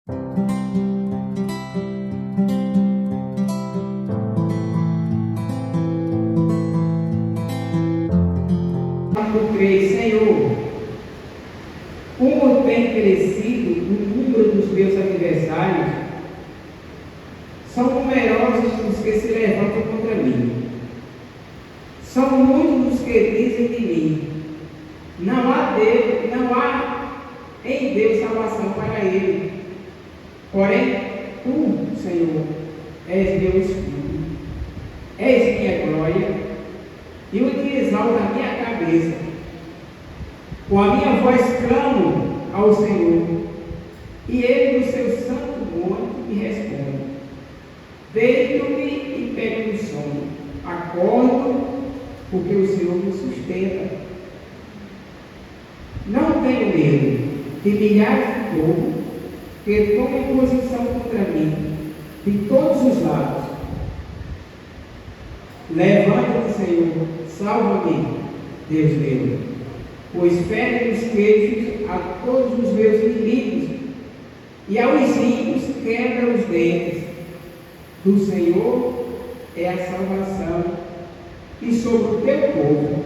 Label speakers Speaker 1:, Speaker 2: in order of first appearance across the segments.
Speaker 1: Senhor, como tem crescido o número dos meus adversários, são numerosos os que se levantam contra mim. São muitos os que dizem de mim: não há em Deus salvação para ele. Porém, tu, Senhor, és meu escudo, és minha glória, e eu te exalto a minha cabeça. Com a minha voz clamo ao Senhor, e Ele do seu santo monte me responde. Deito-me e pego no sono, acordo, porque o Senhor me sustenta. Não tenho medo de milhares de povo que tomem posição contra mim, de todos os lados. Levanta-te, Senhor, salva-me, Deus meu, pois fere os queixos a todos os meus inimigos, e aos ímpios quebra os dentes. Do Senhor é a salvação, e sobre o teu povo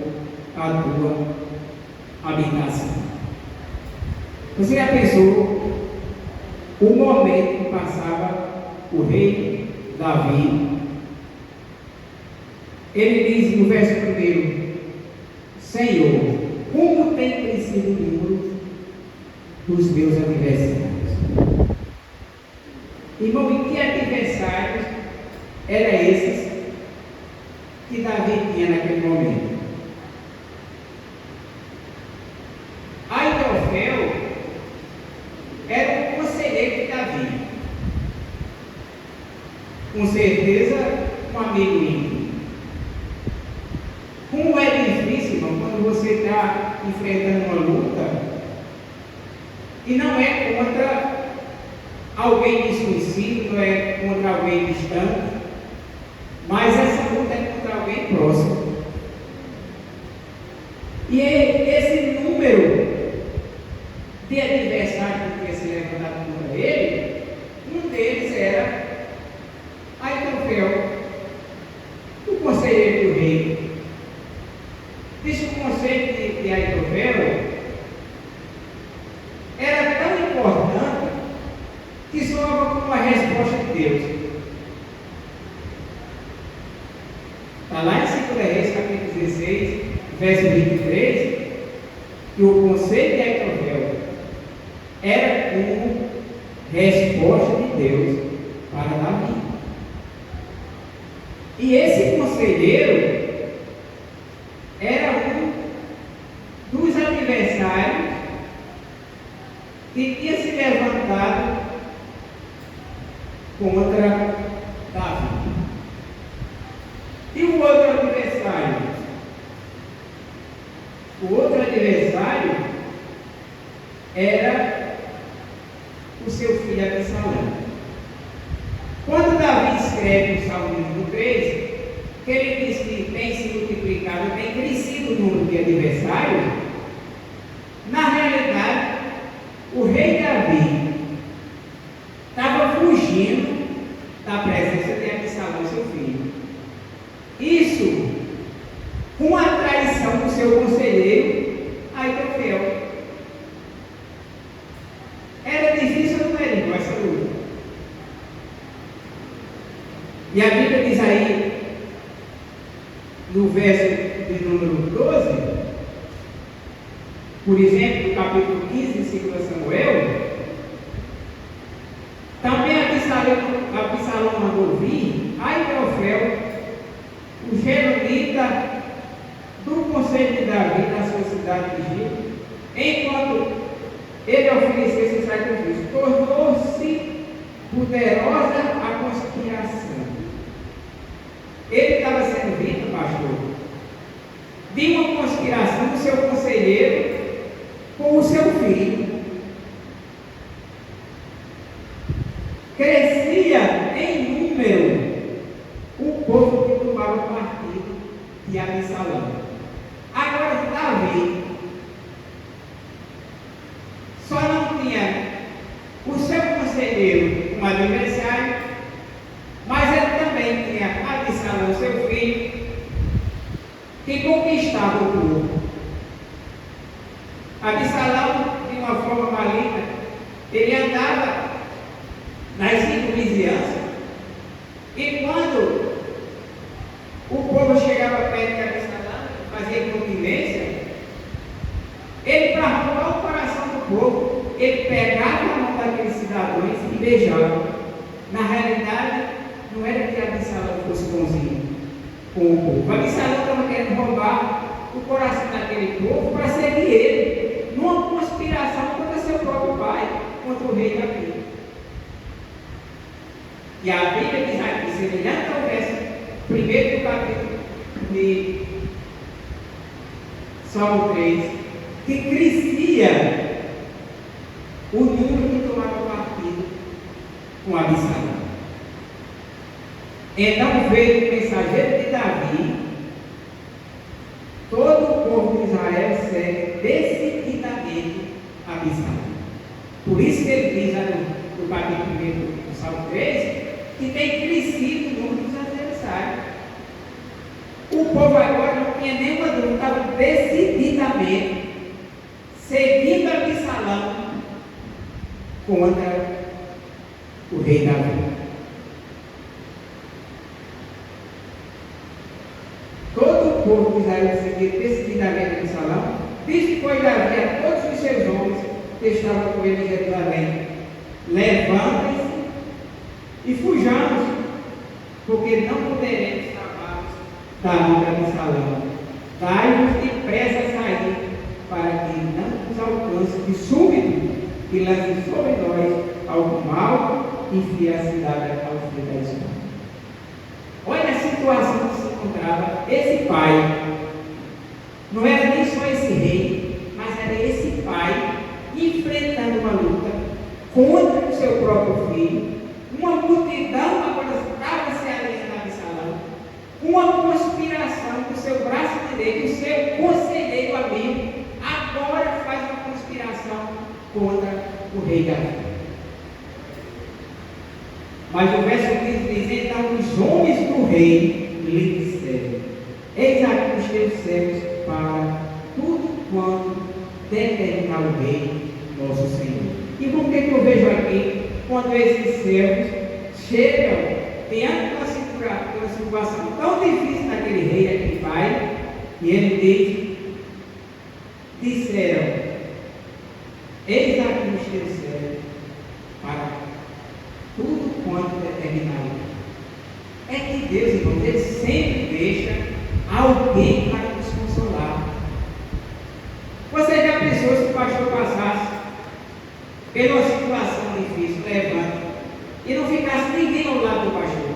Speaker 1: a tua habitação. Você já pensou o momento que passava o rei Davi? Ele diz no verso 1: Senhor, como tem crescido o número dos meus adversários. Irmão, e que adversários eram esses que Davi tinha naquele momento? Aitofel era o conselheiro de Davi, com certeza um amigo íntimo. Como é difícil, irmão, quando você está enfrentando uma luta e não é contra alguém desconhecido, não é contra alguém distante, mas essa luta é contra alguém próximo. E esse número de adversários que tinha se levantado contra ele, um deles era Aitofel, o conselheiro do rei. Diz que o conceito de Aitofel era tão importante que soava como uma resposta de Deus. Está lá em 2 Reis, capítulo 16, verso 23, que o conselho de Aitofel era como resposta de Deus para Davi. E esse conselheiro era um dos adversários que tinha se levantado contra Davi. E o outro adversário? O outro adversário era o seu filho Absalão. Quando Davi escreve o Salmo número 3, que ele diz que tem se multiplicado, tem crescido o número de adversários, na realidade, o rei Davi estava fugindo da presença de Absalão, seu filho. Isso com a traição do seu conselheiro, Aitofel. Era difícil ou não era igual essa luta? E a Bíblia diz aí, no verso de número 12, por exemplo, no capítulo 15 de 2 Samuel, também Absalão mandou vir Aitofel, o Gelonita, do conselho de Davi, na sua cidade de Gil, enquanto ele oferecesse sacrifício. Tornou-se poderosa a conspiração. Ele estava sendo vítima, pastor, de uma conspiração do seu conselheiro com o seu filho. Crescia em número o povo que tomava partido de Absalão. Agora, Davi só não tinha o seu conselheiro conselheiro, um adversário, mas ele também tinha Absalão, seu filho, que conquistava o povo. Absalão, de uma forma maligna, ele andava nas circunvizinhanças, e quando o povo chegava perto de Absalão, fazia continência, ele, para roubar o coração do povo, ele pegava a mão daqueles cidadãos e beijava. Na realidade, não era que Absalão fosse bonzinho com o povo. Absalão estava querendo roubar o coração daquele povo para seguir ele, numa conspiração contra seu próprio pai, contra o rei Davi. E a Bíblia diz aqui, semelhante ao verso 1 do capítulo de Salmo 3, que crescia o número que tomava partido com Absalão. Então veio o mensageiro de Davi, todo o povo de Israel segue decididamente Absalão. Por isso que ele diz no capítulo 1 do Salmo 3, que tem crescido o número dos adversários. O povo agora não tinha nenhuma dúvida, estava decididamente seguindo Absalão contra o rei Davi. Todo o povo de Israel seguia decididamente Absalão, diz que foi Davi a todos os seus homens que estavam com ele em Jerusalém: levantem-se e fujamos, porque não poderemos escapar da mão de Absalão. Dai-nos depressa a sair, para que não nos alcance de súbito e lance sobre nós algum mal e enfie a cidade ao fim da espada. Olha a situação que se encontrava esse pai. Não era nem só esse rei, mas era esse pai enfrentando uma luta contra o seu próprio filho. Uma multidão agora estava se alinhando a Absalão. Uma conspiração do seu braço direito, o seu conselheiro amigo, agora faz uma conspiração contra o rei Davi. Mas o verso 15 diz: então os homens do rei lhe disseram: eis aqui os teus servos para tudo quanto determinar o rei, nosso Senhor. E por que eu vejo aqui, quando esses servos chegam diante de uma situação tão difícil daquele rei, aquele pai, e ele disseram: eis aqui os teus servos para tudo quanto determinar o rei. É que Deus, irmãos, Ele sempre deixa alguém para nos consolar. Você já pensou se o pastor passasse pela situação difícil, levando, e não ficasse ninguém ao lado do pastor?